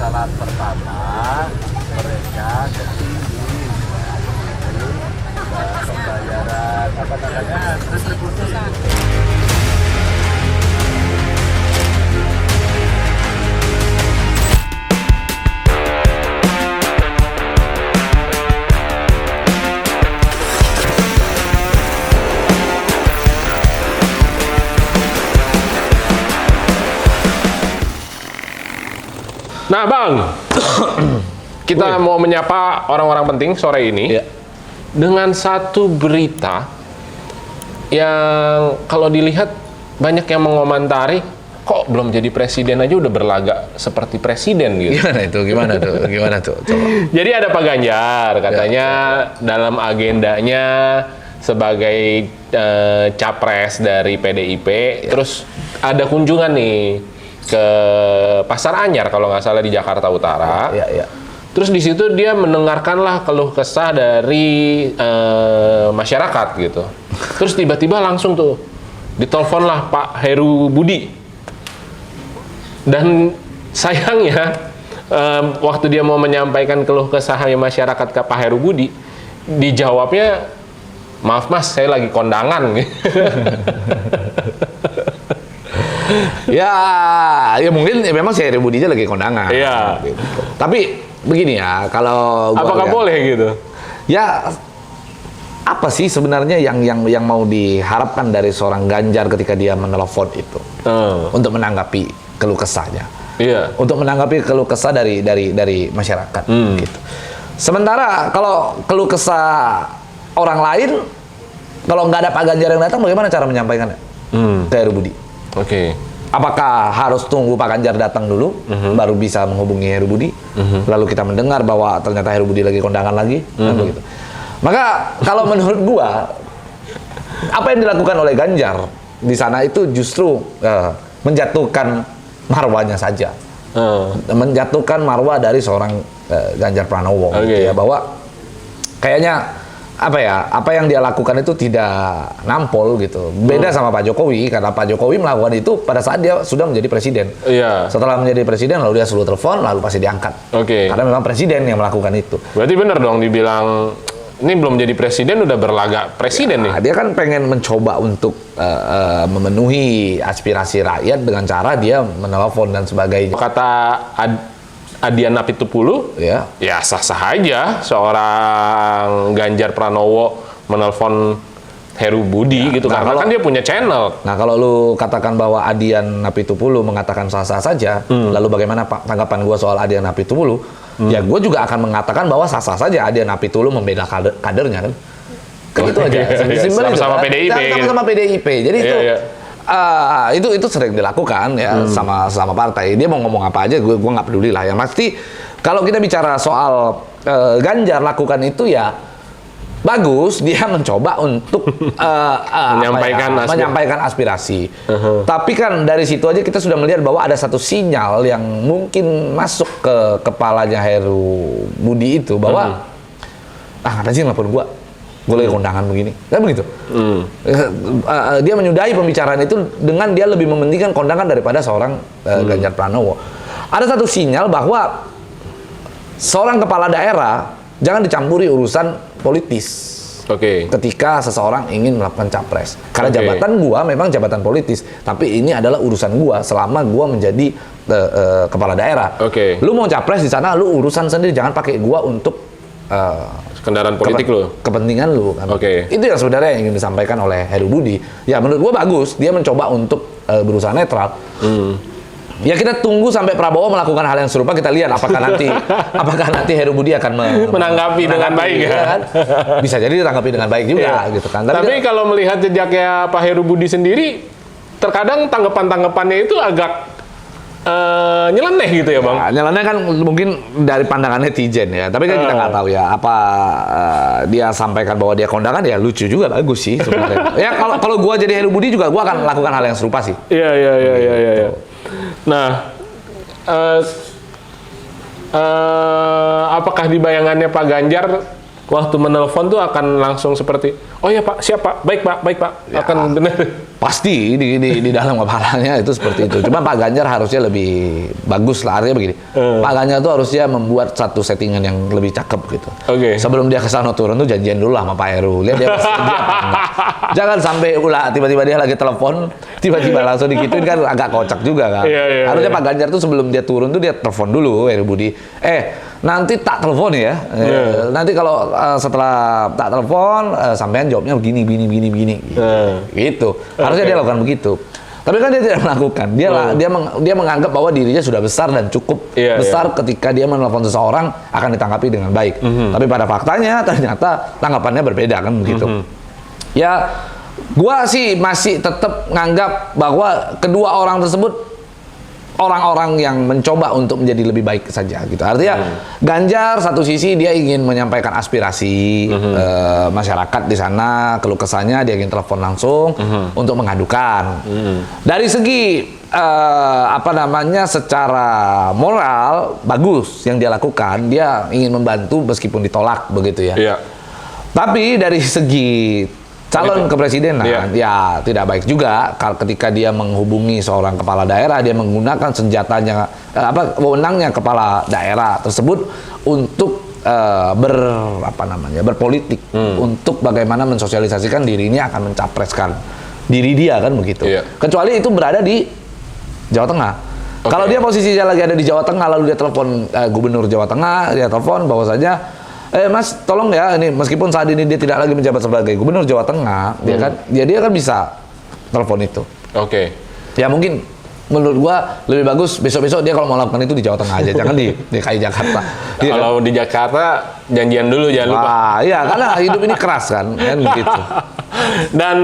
kesalahan pertama mereka ketinggi pembayaran apa namanya retribusi. Nah, Bang, kita mau menyapa orang-orang penting sore ini dengan satu berita yang kalau dilihat banyak yang mengomentari, kok belum jadi presiden aja udah berlagak seperti presiden gitu. Gimana tuh? Coba. Jadi ada Pak Ganjar, katanya dalam agendanya sebagai capres dari PDIP, terus ada kunjungan nih ke Pasar Anyar kalau nggak salah di Jakarta Utara. Terus di situ dia mendengarkanlah keluh kesah dari masyarakat gitu. Terus tiba-tiba langsung tuh diteleponlah Pak Heru Budi. Dan sayangnya waktu dia mau menyampaikan keluh kesahnya masyarakat ke Pak Heru Budi, dijawabnya, maaf Mas, saya lagi kondangan. ya mungkin memang si Heru Budi aja lagi kondangan. Iya. Gitu. Tapi begini ya, kalau apakah boleh gitu? Ya, apa sih sebenarnya yang mau diharapkan dari seorang Ganjar ketika dia menelpon itu untuk menanggapi keluh kesahnya? Iya. Untuk menanggapi keluh kesah dari masyarakat. Gitu. Sementara kalau keluh kesah orang lain, kalau nggak ada Pak Ganjar yang datang, bagaimana cara menyampaikannya ke Heru Budi? Oke. Apakah harus tunggu Pak Ganjar datang dulu, baru bisa menghubungi Heru Budi? Lalu kita mendengar bahwa ternyata Heru Budi lagi kondangan lagi, kan begitu. Maka kalau menurut gua, apa yang dilakukan oleh Ganjar di sana itu justru menjatuhkan marwahnya saja, menjatuhkan marwah dari seorang Ganjar Pranowo, gitu ya, bahwa kayaknya apa yang dia lakukan itu tidak nampol gitu. Beda sama Pak Jokowi, karena Pak Jokowi melakukan itu pada saat dia sudah menjadi presiden. Iya. Setelah menjadi presiden lalu dia selalu telepon, lalu pasti diangkat. Karena memang presiden yang melakukan itu. Berarti benar dong dibilang ini belum jadi presiden udah berlagak presiden nih. Dia kan pengen mencoba untuk memenuhi aspirasi rakyat dengan cara dia menelpon dan sebagainya. Kata Adian Apitupulu, ya sah-sah aja seorang Ganjar Pranowo menelpon Heru Budi gitu, karena kan dia punya channel. Nah, kalau lu katakan bahwa Adian Apitupulu mengatakan sah-sah saja, lalu bagaimana Pak tanggapan gua soal Adian Apitupulu? Ya gua juga akan mengatakan bahwa sah-sah saja Adian Apitupulu membela kadernya kan. Kan itu aja. Sama-sama PDIP. Sama-sama PDIP. Jadi itu sering dilakukan ya sama partai. Dia mau ngomong apa aja, gue nggak peduli lah. Yang pasti kalau kita bicara soal Ganjar lakukan itu ya bagus, dia mencoba untuk menyampaikan aspirasi. Tapi kan dari situ aja kita sudah melihat bahwa ada satu sinyal yang mungkin masuk ke kepalanya Heru Budi itu bahwa ngapain sih nelfon gua? Gue lagi kondangan begini, kan begitu. Dia menyudahi pembicaraan itu dengan dia lebih mementingkan kondangan daripada seorang Ganjar Pranowo. Ada satu sinyal bahwa seorang kepala daerah jangan dicampuri urusan politis. Ketika seseorang ingin melakukan capres, karena jabatan gua memang jabatan politis, tapi ini adalah urusan gua selama gua menjadi kepala daerah. Lu mau capres di sana, lu urusan sendiri, jangan pakai gua untuk kendaraan politik lo, kepentingan lu kan. Itu yang sebenarnya yang ingin disampaikan oleh Heru Budi. Ya menurut gua bagus, dia mencoba untuk berusaha netral. Ya kita tunggu sampai Prabowo melakukan hal yang serupa, kita lihat apakah nanti Heru Budi akan menanggapi dengan baik ya kan? Bisa jadi ditanggapi dengan baik juga gitu kan. Tapi kalau melihat jejaknya Pak Heru Budi sendiri, terkadang tanggapan-tanggapannya itu agak nyeleneh gitu ya Bang? Nyeleneh kan mungkin dari pandangan netizen ya, tapi kan kita nggak tahu ya apa dia sampaikan bahwa dia kondangan, ya lucu juga, bagus sih sebenarnya. Ya kalau gua jadi Heru Budi juga gua akan lakukan hal yang serupa sih. Iya. Nah, apakah di bayangannya Pak Ganjar waktu menelpon tuh akan langsung seperti, oh ya Pak, siap Pak, baik Pak, Ya. akan benar. Pasti di dalam kepalanya itu seperti itu. Cuma Pak Ganjar harusnya lebih bagus lah, artinya begini. Pak Ganjar tuh harusnya membuat satu settingan yang lebih cakep gitu. Oke. Sebelum dia ke sana turun tuh janjian dulu lah sama Pak Heru. Lihat dia pasti dia apa enggak. Jangan sampai ulah tiba-tiba dia lagi telepon, tiba-tiba langsung dikituin kan agak kocak juga kan. Iya, Harusnya iya. Pak Ganjar tuh sebelum dia turun tuh dia telepon dulu Heru Budi. Nanti tak telepon ya. Nanti kalau setelah tak telepon sampean jawabnya begini. Gitu. Harusnya dia lakukan begitu. Tapi kan dia tidak melakukan. Dia menganggap bahwa dirinya sudah besar dan cukup besar ketika dia menelpon seseorang akan ditanggapi dengan baik. Tapi pada faktanya ternyata tanggapannya berbeda kan begitu. Ya, gua sih masih tetap nganggap bahwa kedua orang tersebut orang-orang yang mencoba untuk menjadi lebih baik saja gitu. Artinya Ganjar satu sisi dia ingin menyampaikan aspirasi masyarakat di sana, keluh kesahnya dia ingin telepon langsung untuk mengadukan. Dari segi secara moral bagus yang dia lakukan, dia ingin membantu meskipun ditolak begitu ya. Iya. Tapi dari segi calon kepresidenan, ya tidak baik juga ketika dia menghubungi seorang kepala daerah, dia menggunakan senjatanya, wewenangnya kepala daerah tersebut untuk berpolitik, untuk bagaimana mensosialisasikan dirinya akan mencapreskan diri dia kan begitu. Iya. Kecuali itu berada di Jawa Tengah. Kalau dia posisinya lagi ada di Jawa Tengah, lalu dia telepon gubernur Jawa Tengah, dia telepon bahwasanya Mas, tolong ya, ini meskipun saat ini dia tidak lagi menjabat sebagai gubernur Jawa Tengah, dia kan bisa telepon itu. Oke. Ya mungkin menurut gua lebih bagus besok-besok dia kalau mau lakukan itu di Jawa Tengah aja, jangan di DKI Jakarta. Iya kan? Kalau di Jakarta janjian dulu jangan lupa. Iya, karena hidup ini keras kan begitu. Dan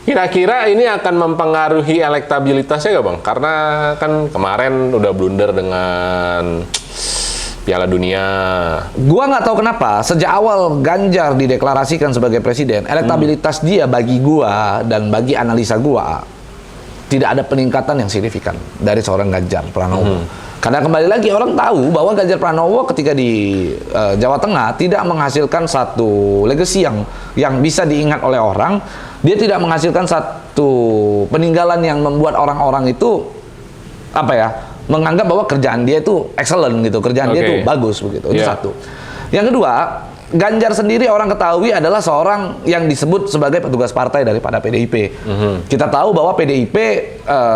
kira-kira ini akan mempengaruhi elektabilitasnya nggak Bang? Karena kan kemarin udah blunder dengan Piala Dunia. Gua nggak tahu kenapa sejak awal Ganjar dideklarasikan sebagai presiden, elektabilitas dia bagi gua dan bagi analisa gua tidak ada peningkatan yang signifikan dari seorang Ganjar Pranowo. Karena kembali lagi orang tahu bahwa Ganjar Pranowo ketika di Jawa Tengah tidak menghasilkan satu legacy yang bisa diingat oleh orang. Dia tidak menghasilkan satu peninggalan yang membuat orang-orang itu menganggap bahwa kerjaan dia itu excellent gitu, kerjaan dia itu bagus begitu. Itu satu. Yang kedua, Ganjar sendiri orang ketahui adalah seorang yang disebut sebagai petugas partai daripada PDIP. Kita tahu bahwa PDIP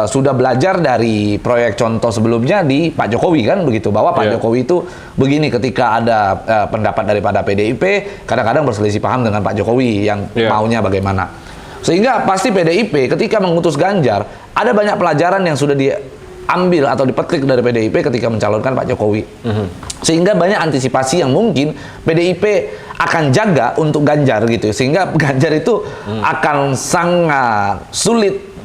sudah belajar dari proyek contoh sebelumnya di Pak Jokowi kan begitu, bahwa Pak Jokowi itu begini ketika ada pendapat daripada PDIP kadang-kadang berselisih paham dengan Pak Jokowi yang maunya bagaimana. Sehingga pasti PDIP ketika mengutus Ganjar ada banyak pelajaran yang sudah diambil atau dipetik dari PDIP ketika mencalonkan Pak Jokowi. Sehingga banyak antisipasi yang mungkin PDIP akan jaga untuk Ganjar gitu. Sehingga Ganjar itu akan sangat sulit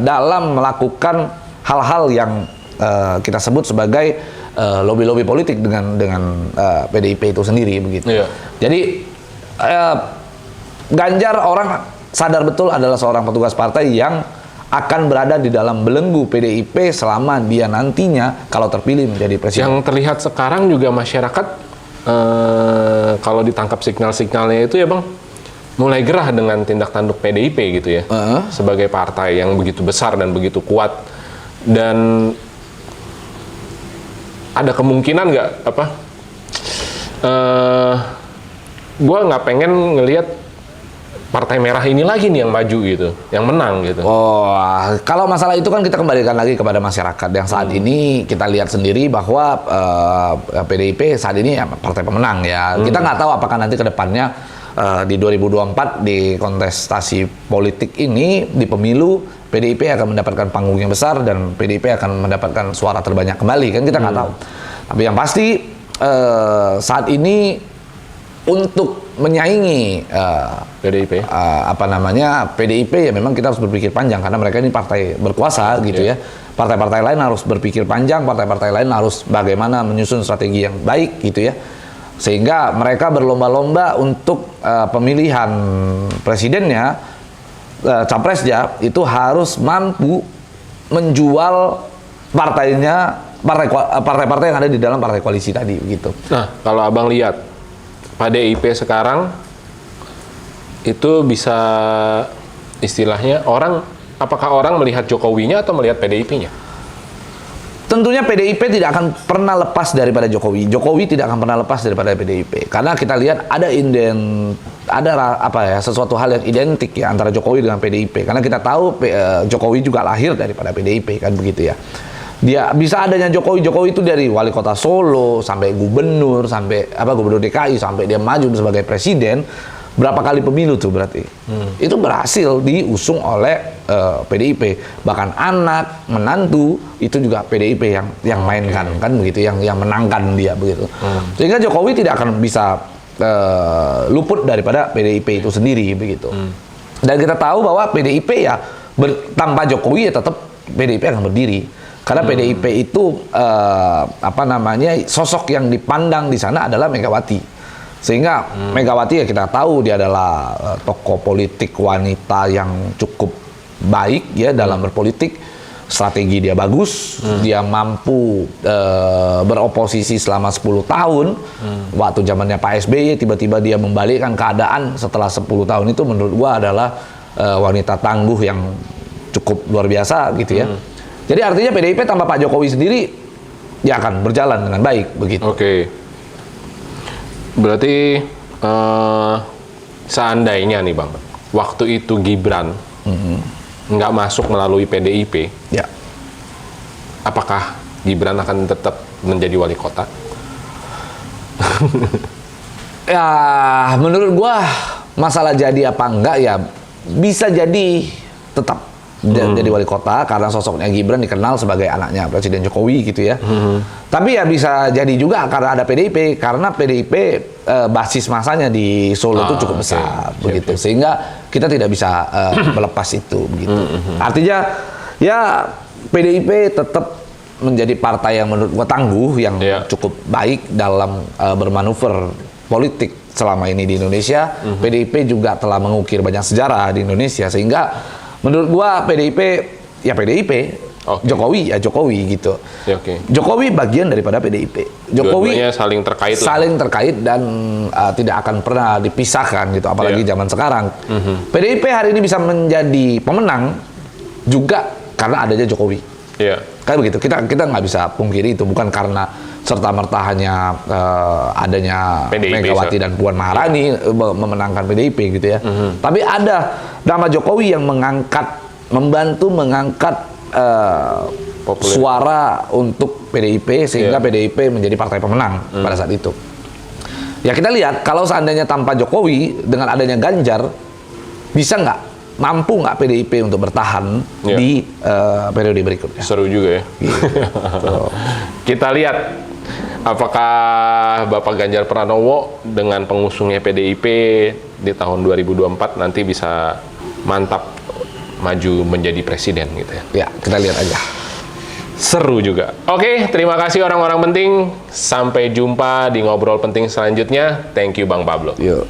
dalam melakukan hal-hal yang kita sebut sebagai lobby-lobby politik dengan PDIP itu sendiri begitu. Jadi Ganjar orang sadar betul adalah seorang petugas partai yang akan berada di dalam belenggu PDIP selama dia nantinya kalau terpilih menjadi presiden. Yang terlihat sekarang juga masyarakat kalau ditangkap signal-signalnya itu ya Bang, mulai gerah dengan tindak tanduk PDIP gitu ya. Sebagai partai yang begitu besar dan begitu kuat. Dan ada kemungkinan nggak gue nggak pengen ngelihat Partai Merah ini lagi nih yang maju gitu, yang menang gitu. Oh, kalau masalah itu kan kita kembalikan lagi kepada masyarakat yang saat ini kita lihat sendiri bahwa PDIP saat ini ya partai pemenang ya. Kita nggak tahu apakah nanti ke depannya di 2024 di kontestasi politik ini di pemilu PDIP akan mendapatkan panggung yang besar dan PDIP akan mendapatkan suara terbanyak kembali kan kita nggak tahu. Tapi yang pasti saat ini untuk menyaingi PDIP PDIP ya memang kita harus berpikir panjang karena mereka ini partai berkuasa gitu ya. Partai-partai lain harus berpikir panjang, partai-partai lain harus bagaimana menyusun strategi yang baik gitu ya. Sehingga mereka berlomba-lomba untuk pemilihan presidennya, capresnya itu harus mampu menjual partainya, partai-partai yang ada di dalam partai koalisi tadi begitu. Nah, kalau Abang lihat PDIP sekarang itu bisa istilahnya apakah orang melihat Jokowinya atau melihat PDIP-nya? Tentunya PDIP tidak akan pernah lepas daripada Jokowi. Jokowi tidak akan pernah lepas daripada PDIP. Karena kita lihat ada sesuatu hal yang identik ya antara Jokowi dengan PDIP. Karena kita tahu Jokowi juga lahir daripada PDIP kan begitu ya. Dia bisa adanya Jokowi itu dari wali kota Solo sampai gubernur gubernur DKI sampai dia maju sebagai presiden. Berapa kali pemilu tuh berarti? Itu berhasil diusung oleh PDIP. Bahkan anak, menantu itu juga PDIP yang mainkan kan begitu, yang menangkan dia begitu. Sehingga Jokowi tidak akan bisa luput daripada PDIP itu sendiri begitu. Dan kita tahu bahwa PDIP ya tanpa Jokowi ya tetap PDIP akan berdiri. Karena PDIP itu sosok yang dipandang di sana adalah Megawati. Sehingga Megawati ya kita tahu dia adalah tokoh politik wanita yang cukup baik ya dalam berpolitik. Strategi dia bagus, dia mampu beroposisi selama 10 tahun. Waktu zamannya Pak SBY tiba-tiba dia membalikkan keadaan setelah 10 tahun itu menurut gua adalah wanita tangguh yang cukup luar biasa gitu ya. Jadi artinya PDIP tanpa Pak Jokowi sendiri dia akan berjalan dengan baik begitu. Oke. Berarti seandainya nih Bang, waktu itu Gibran nggak masuk melalui PDIP, ya, apakah Gibran akan tetap menjadi wali kota? Ya, menurut gua masalah jadi apa enggak ya bisa jadi tetap jadi wali kota karena sosoknya Gibran dikenal sebagai anaknya Presiden Jokowi gitu ya. Tapi ya bisa jadi juga karena ada PDIP, karena PDIP basis masanya di Solo itu cukup besar begitu. Sehingga kita tidak bisa melepas itu begitu. Artinya ya PDIP tetap menjadi partai yang menurut gua tangguh, yang cukup baik dalam bermanuver politik selama ini di Indonesia. PDIP juga telah mengukir banyak sejarah di Indonesia sehingga menurut gua PDIP ya PDIP, Jokowi ya Jokowi gitu. Jokowi bagian daripada PDIP. Jokowi saling terkait dan tidak akan pernah dipisahkan gitu, apalagi zaman sekarang. PDIP hari ini bisa menjadi pemenang juga karena adanya Jokowi. Kayak begitu. Kita nggak bisa pungkiri itu bukan karena serta-merta hanya adanya PDIP, Megawati dan Puan Maharani memenangkan PDIP gitu ya. Tapi ada nama Jokowi yang membantu mengangkat suara untuk PDIP sehingga PDIP menjadi partai pemenang pada saat itu. Ya kita lihat kalau seandainya tanpa Jokowi dengan adanya Ganjar mampu nggak PDIP untuk bertahan di periode berikutnya? Seru juga ya. Gitu. Kita lihat apakah Bapak Ganjar Pranowo dengan pengusungnya PDIP di tahun 2024 nanti bisa mantap maju menjadi presiden gitu ya. Ya, kita lihat aja. Seru juga. Oke, terima kasih orang-orang penting. Sampai jumpa di ngobrol penting selanjutnya. Thank you Bang Pablo. Yuk.